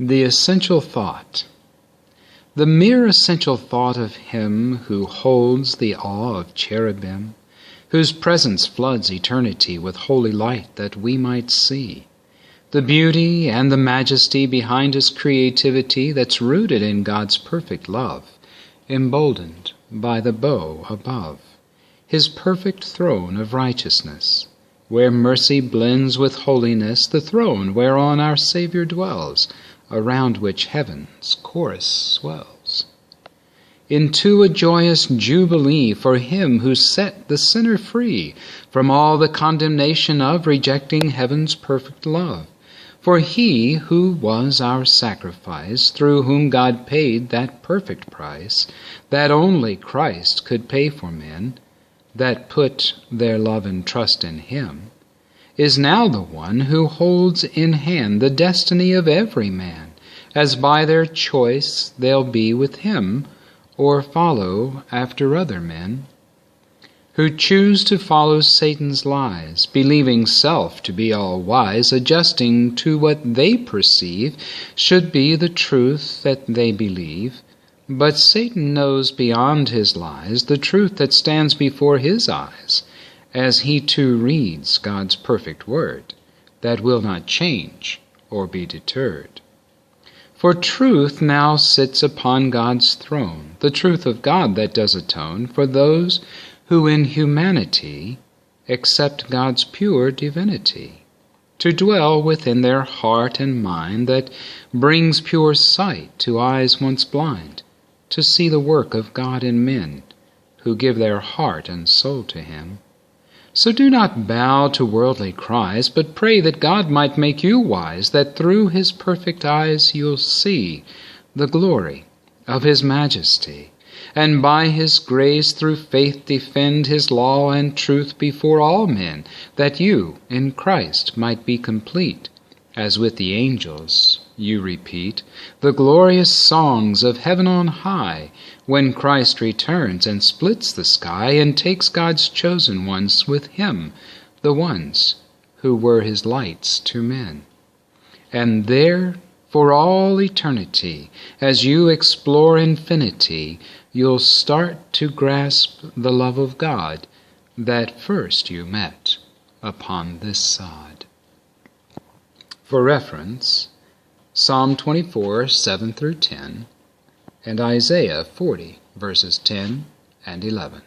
The essential thought. The mere essential thought of Him who holds the awe of cherubim, whose presence floods eternity with holy light that we might see. The beauty and the majesty behind His creativity that's rooted in God's perfect love, emboldened by the bow above. His perfect throne of righteousness, where mercy blends with holiness, the throne whereon our Savior dwells, around which heaven's chorus swells. Into a joyous jubilee for Him who set the sinner free from all the condemnation of rejecting heaven's perfect love. For He who was our sacrifice, through whom God paid that perfect price, that only Christ could pay for men, that put their love and trust in Him, is now the one who holds in hand the destiny of every man, as by their choice they'll be with Him, or follow after other men, who choose to follow Satan's lies, believing self to be all wise, adjusting to what they perceive should be the truth that they believe. But Satan knows beyond his lies the truth that stands before his eyes, as he too reads God's perfect word, that will not change or be deterred. For truth now sits upon God's throne, the truth of God that does atone for those who in humanity accept God's pure divinity, to dwell within their heart and mind that brings pure sight to eyes once blind, to see the work of God in men who give their heart and soul to Him. So do not bow to worldly cries, but pray that God might make you wise, that through His perfect eyes you'll see the glory of His majesty, and by His grace through faith defend His law and truth before all men, that you in Christ might be complete, as with the angels you repeat the glorious songs of heaven on high, when Christ returns and splits the sky and takes God's chosen ones with Him, the ones who were His lights to men. And there, for all eternity, as you explore infinity, you'll start to grasp the love of God that first you met upon this sod. For reference, Psalm 24, 7 through 10, and Isaiah 40, verses 10 and 11.